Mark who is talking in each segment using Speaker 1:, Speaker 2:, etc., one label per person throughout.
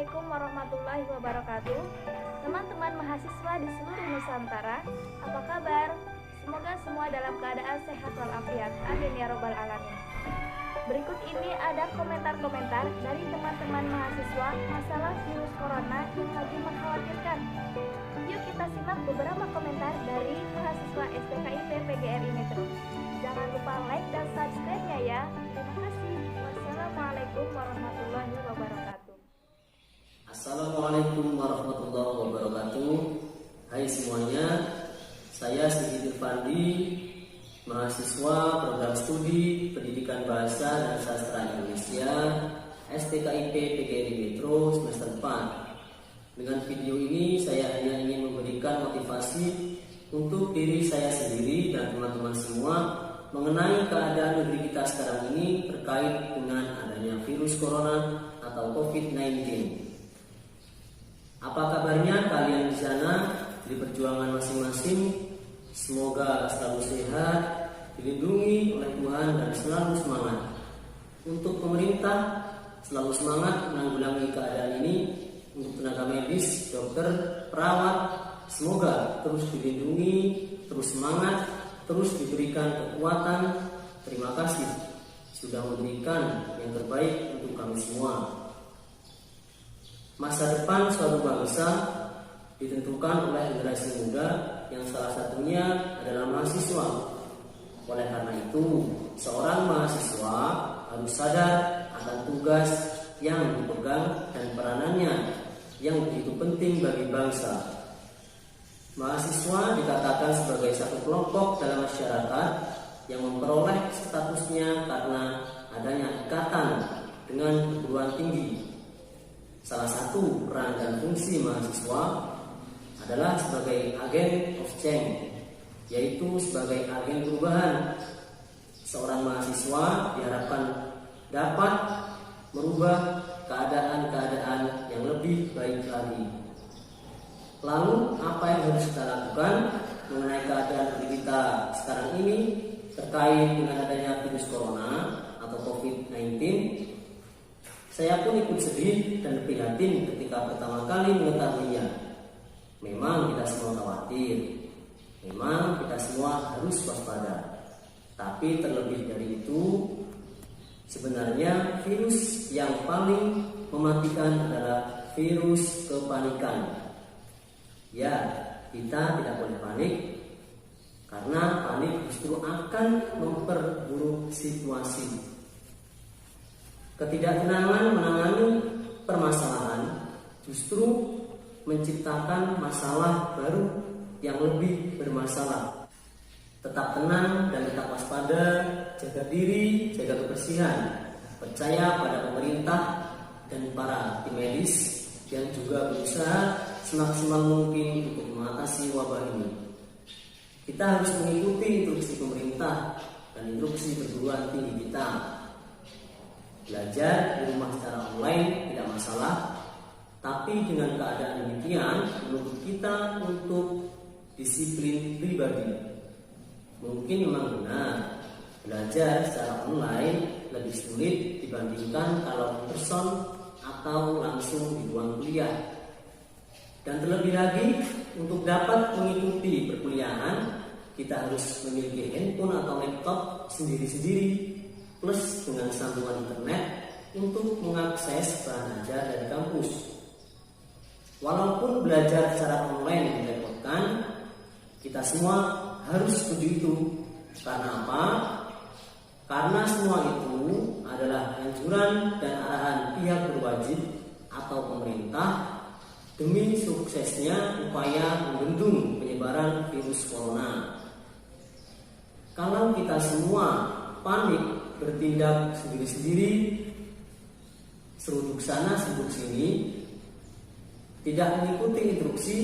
Speaker 1: Assalamualaikum warahmatullahi wabarakatuh. Teman-teman mahasiswa di seluruh Nusantara, apa kabar? Semoga semua dalam keadaan sehat walafiat. Amin ya robbal alamin. Berikut ini ada komentar-komentar dari teman-teman mahasiswa masalah virus corona yang lagi mengkhawatirkan. Yuk kita simak beberapa komentar dari mahasiswa STKIP PGRI Metro. Jangan lupa like dan subscribe-nya ya. Terima kasih. Wassalamualaikum warahmatullahi wabarakatuh.
Speaker 2: Assalamualaikum warahmatullahi wabarakatuh. Hai semuanya, saya Sigit Irfandi, mahasiswa program studi Pendidikan Bahasa dan Sastra Indonesia STKIP PGRI Metro semester 4. Dengan video ini saya hanya ingin memberikan motivasi untuk diri saya sendiri dan teman-teman semua mengenai keadaan negeri kita sekarang ini terkait dengan adanya virus corona atau COVID-19. Apa kabarnya kalian di sana di perjuangan masing-masing? Semoga selalu sehat, dilindungi oleh Tuhan dan selalu semangat. Untuk pemerintah, selalu semangat menanggulangi keadaan ini. Untuk tenaga medis, dokter, perawat, semoga terus dilindungi, terus semangat, terus diberikan kekuatan. Terima kasih sudah memberikan yang terbaik untuk kami semua. Masa depan suatu bangsa ditentukan oleh generasi muda yang salah satunya adalah mahasiswa. Oleh karena itu, seorang mahasiswa harus sadar akan tugas yang dipegang dan peranannya yang begitu penting bagi bangsa. Mahasiswa dikatakan sebagai satu kelompok dalam masyarakat yang memperoleh statusnya karena adanya ikatan dengan perguruan tinggi. Salah satu peran dan fungsi mahasiswa adalah sebagai agen of change, yaitu sebagai agen perubahan. Seorang mahasiswa diharapkan dapat merubah keadaan-keadaan yang lebih baik lagi. Lalu apa yang harus kita lakukan mengenai keadaan kita sekarang ini terkait dengan adanya virus corona atau COVID-19? Saya pun ikut sedih dan prihatin ketika pertama kali mengetahuinya. Memang kita semua khawatir, memang kita semua harus waspada. Tapi terlebih dari itu, sebenarnya virus yang paling mematikan adalah virus kepanikan. Ya, kita tidak boleh panik, karena panik justru akan memperburuk situasi. Ketidaktenangan menangani permasalahan justru menciptakan masalah baru yang lebih bermasalah. Tetap tenang dan tetap waspada, jaga diri, jaga kebersihan, percaya pada pemerintah dan para tim medis yang juga berusaha semaksimal mungkin untuk mengatasi wabah ini. Kita harus mengikuti instruksi pemerintah dan instruksi perguruan tinggi kita. Belajar di rumah secara online tidak masalah, tapi dengan keadaan demikian menuntut kita untuk disiplin pribadi. Mungkin memang benar belajar secara online lebih sulit dibandingkan kalau in person atau langsung di ruang kuliah. Dan terlebih lagi, untuk dapat mengikuti perkuliahan, kita harus memiliki handphone atau laptop sendiri-sendiri plus dengan sambungan internet untuk mengakses bahan ajar dari kampus. Walaupun belajar secara online merepotkan, kita semua harus setuju itu. Karena apa? Karena semua itu adalah anjuran dan arahan pihak berwajib atau pemerintah demi suksesnya upaya membendung penyebaran virus corona. Kalau kita semua panik bertindak sendiri-sendiri, seruduk sana seruduk sini, tidak mengikuti instruksi,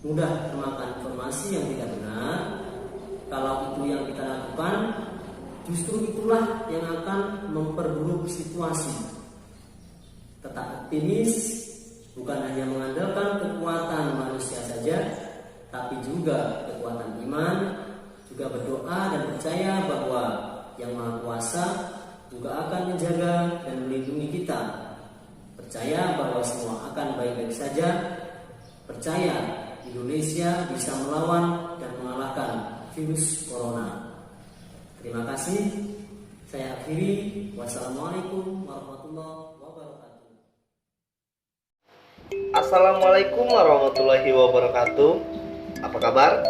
Speaker 2: mudah termakan informasi yang tidak benar. Kalau itu yang kita lakukan, justru itulah yang akan memperburuk situasi. Tetap optimis, bukan hanya mengandalkan kekuatan manusia saja, tapi juga kekuatan iman, juga berdoa dan percaya bahwa Yang Maha Kuasa juga akan menjaga dan melindungi kita. Percaya bahwa semua baik-baik saja. Percaya Indonesia bisa melawan dan mengalahkan virus corona. Terima kasih. Saya akhiri. Wassalamualaikum warahmatullahi wabarakatuh.
Speaker 3: Assalamualaikum warahmatullahi wabarakatuh. Apa kabar?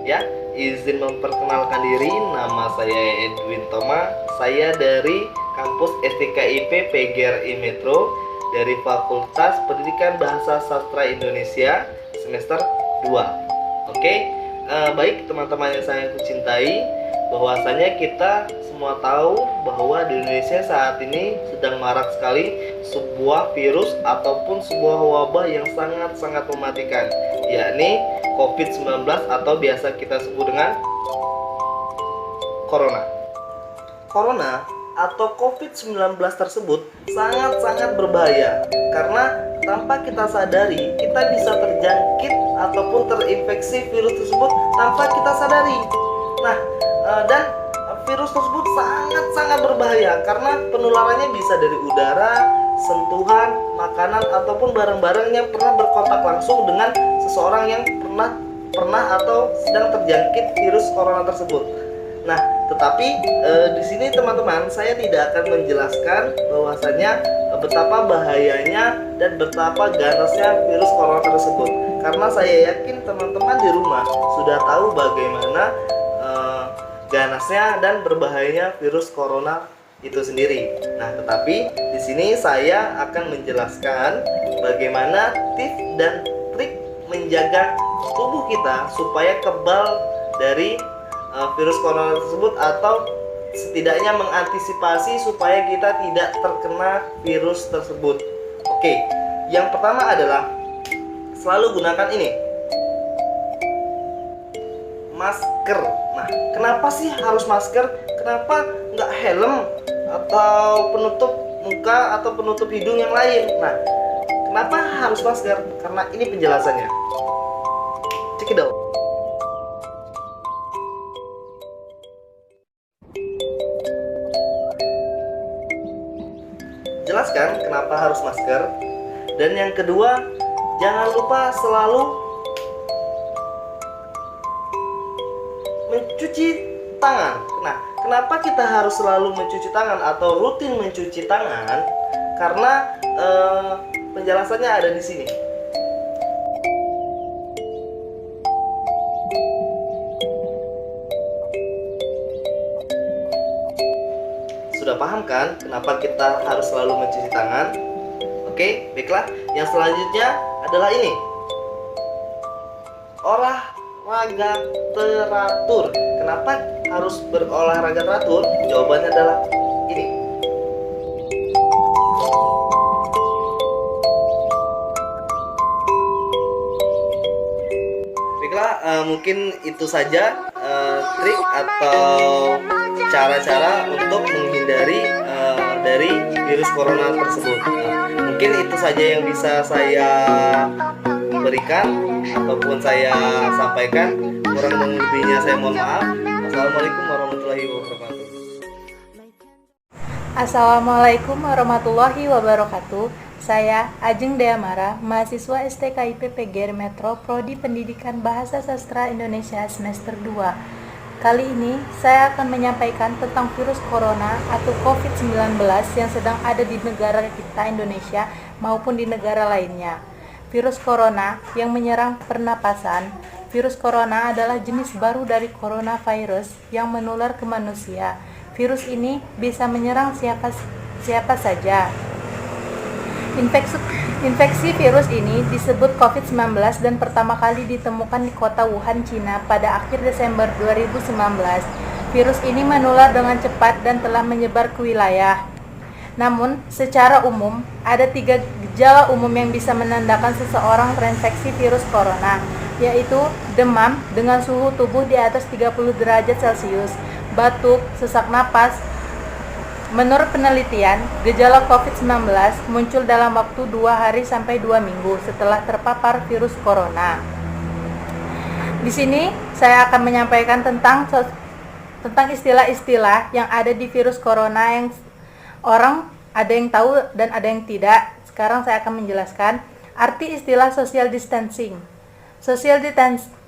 Speaker 3: Ya, izin memperkenalkan diri. Nama saya Edwin Toma. Saya dari kampus STKIP PGRI Metro dari Fakultas Pendidikan Bahasa Sastra Indonesia semester 2. Oke, baik teman-teman yang saya cintai, bahwasanya kita semua tahu bahwa di Indonesia saat ini sedang marak sekali sebuah virus ataupun sebuah wabah yang sangat-sangat mematikan, yakni COVID-19 atau biasa kita sebut dengan Corona. Corona atau COVID-19 tersebut sangat-sangat berbahaya karena tanpa kita sadari kita bisa terjangkit ataupun terinfeksi virus tersebut tanpa kita sadari. Nah, dan virus tersebut sangat-sangat berbahaya karena penularannya bisa dari udara, sentuhan, makanan ataupun barang-barang yang pernah berkontak langsung dengan seseorang yang pernah atau sedang terjangkit virus corona tersebut. Nah, tetapi di sini teman-teman, saya tidak akan menjelaskan bahwasanya betapa bahayanya dan betapa ganasnya virus corona tersebut, karena saya yakin teman-teman di rumah sudah tahu bagaimana ganasnya dan berbahayanya virus corona itu sendiri. Nah, tetapi di sini saya akan menjelaskan bagaimana tips dan trik menjaga tubuh kita supaya kebal dari virus corona tersebut, atau setidaknya mengantisipasi supaya kita tidak terkena virus tersebut. Oke, yang pertama adalah selalu gunakan ini, masker. Nah, kenapa sih harus masker? Kenapa nggak helm atau penutup muka atau penutup hidung yang lain? Nah, kenapa harus masker? Karena ini penjelasannya. Check it out. Jelaskan kenapa harus masker. Dan yang kedua, jangan lupa selalu mencuci tangan. Nah, kenapa kita harus selalu mencuci tangan atau rutin mencuci tangan? Karena penjelasannya ada di sini. Sudah paham kan kenapa kita harus selalu mencuci tangan? Oke, baiklah. Yang selanjutnya adalah ini, olahraga teratur. Kenapa harus berolahraga teratur? Jawabannya adalah ini. Baiklah, mungkin itu saja trik atau cara-cara untuk menghindari dari virus corona tersebut. Mungkin itu saja yang bisa saya berikan ataupun saya sampaikan. Kurang dan lebihnya saya mohon maaf. Assalamualaikum warahmatullahi wabarakatuh.
Speaker 1: Assalamualaikum warahmatullahi wabarakatuh. Saya Ajeng Deamara, mahasiswa STKIP PGRI Metro, Prodi Pendidikan Bahasa Sastra Indonesia semester 2. Kali ini saya akan menyampaikan tentang virus corona atau COVID-19 yang sedang ada di negara kita Indonesia maupun di negara lainnya. Virus corona yang menyerang pernapasan. Virus corona adalah jenis baru dari coronavirus yang menular ke manusia. Virus ini bisa menyerang siapa saja. Infeksi virus ini disebut COVID-19 dan pertama kali ditemukan di kota Wuhan, Cina pada akhir Desember 2019. Virus ini menular dengan cepat dan telah menyebar ke wilayah. Namun, secara umum, ada 3 gejala umum yang bisa menandakan seseorang terinfeksi virus corona, yaitu demam dengan suhu tubuh di atas 30 derajat Celcius, batuk, sesak napas. Menurut penelitian, gejala COVID-19 muncul dalam waktu 2 hari sampai 2 minggu setelah terpapar virus corona. Di sini saya akan menyampaikan tentang istilah-istilah yang ada di virus corona yang orang
Speaker 4: ada yang tahu dan ada yang tidak. Sekarang saya akan menjelaskan arti istilah social distancing. Social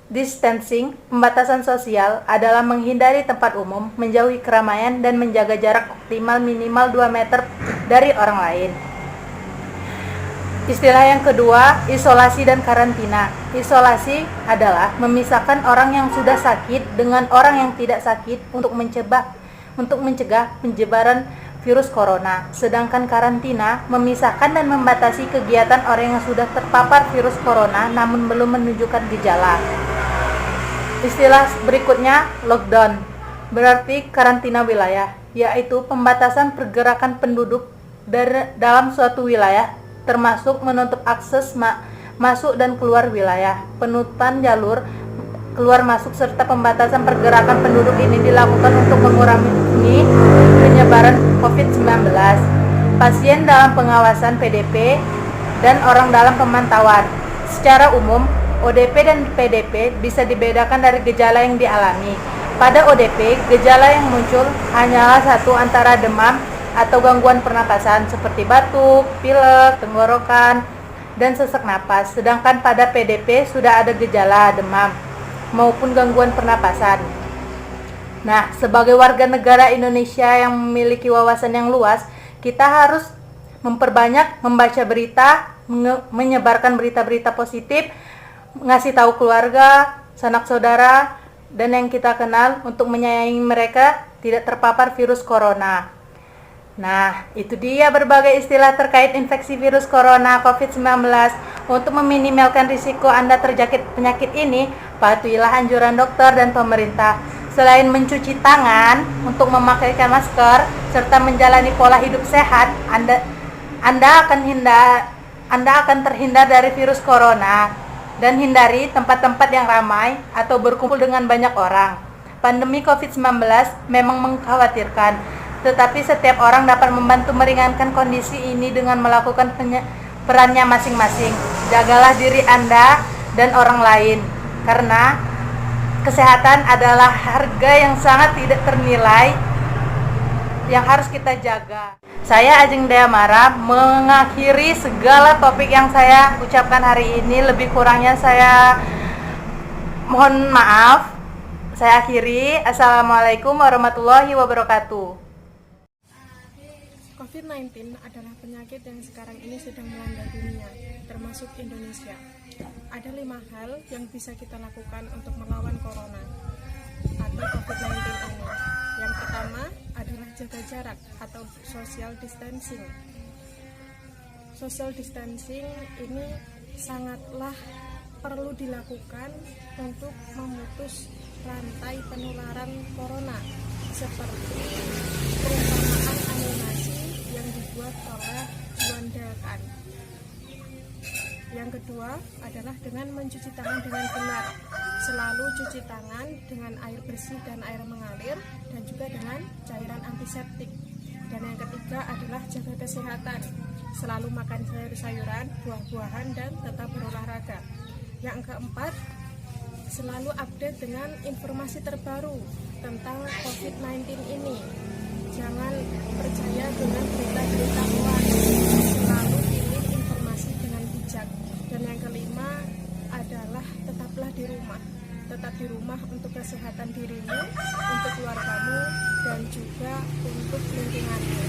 Speaker 4: distancing, pembatasan sosial, adalah menghindari tempat umum, menjauhi keramaian, dan menjaga jarak optimal minimal 2 meter dari orang lain. Istilah yang kedua, isolasi dan karantina. Isolasi adalah memisahkan orang yang sudah sakit dengan orang yang tidak sakit untuk mencegah penyebaran virus corona. Sedangkan karantina memisahkan dan membatasi kegiatan orang yang sudah terpapar virus corona namun belum menunjukkan gejala. Istilah berikutnya, lockdown, berarti karantina wilayah, yaitu pembatasan pergerakan penduduk dalam suatu wilayah, termasuk menutup akses masuk dan keluar wilayah. Penutupan jalur keluar masuk serta pembatasan pergerakan penduduk ini dilakukan untuk mengurangi penyebaran COVID-19. Pasien dalam pengawasan PDP dan orang dalam pemantauan. Secara umum, ODP dan PDP bisa dibedakan dari gejala yang dialami. Pada ODP, gejala yang muncul hanyalah satu antara demam atau gangguan pernapasan seperti batuk, pilek, tenggorokan, dan sesak napas. Sedangkan pada PDP sudah ada gejala demam maupun gangguan pernapasan. Nah, sebagai warga negara Indonesia yang memiliki wawasan yang luas, kita harus memperbanyak membaca berita, menyebarkan berita-berita positif, ngasih tahu keluarga, sanak saudara, dan yang kita kenal untuk menyayangi mereka tidak terpapar virus corona. Nah, itu dia berbagai istilah terkait infeksi virus corona COVID-19. Untuk meminimalkan risiko Anda terjangkit penyakit ini, patuhilah anjuran dokter dan pemerintah. Selain mencuci tangan, untuk memakai masker, serta menjalani pola hidup sehat, Anda akan terhindar dari virus corona. Dan hindari tempat-tempat yang ramai atau berkumpul dengan banyak orang. Pandemi COVID-19 memang mengkhawatirkan, tetapi setiap orang dapat membantu meringankan kondisi ini dengan melakukan perannya masing-masing. Jagalah diri Anda dan orang lain, karena kesehatan adalah harga yang sangat tidak ternilai yang harus kita jaga. Saya Ajeng Deamara mengakhiri segala topik yang saya ucapkan hari ini. Lebih kurangnya saya mohon maaf. Saya akhiri. Assalamualaikum warahmatullahi wabarakatuh.
Speaker 5: COVID-19 adalah penyakit yang sekarang ini sedang melanda dunia, termasuk Indonesia. Ada 5 hal yang bisa kita lakukan untuk melawan corona atau COVID-19 ini. Yang pertama adalah jaga jarak atau social distancing. Social distancing ini sangatlah perlu dilakukan untuk memutus rantai penularan corona, seperti perumpamaan animasi yang dibuat oleh Yuanda Kan. Yang kedua adalah dengan mencuci tangan dengan benar. Selalu cuci tangan dengan air bersih dan air mengalir, dan juga dengan cairan antiseptik. Dan yang ketiga adalah jaga kesehatan. Selalu makan sayur-sayuran, buah-buahan, dan tetap berolahraga. Yang keempat, selalu update dengan informasi terbaru tentang COVID-19 ini. Jangan percaya dengan berita-berita hoax. Selalu pilih informasi dengan bijak. Dan yang kelima adalah tetaplah di rumah. Tetap di rumah untuk kesehatan dirimu, untuk keluargamu, dan juga untuk lingkunganmu.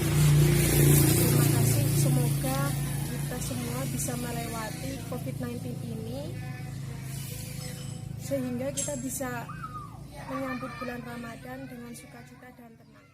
Speaker 5: Terima kasih. Semoga kita semua bisa melewati COVID-19 ini, sehingga kita bisa menyambut bulan Ramadan dengan sukacita dan tenang.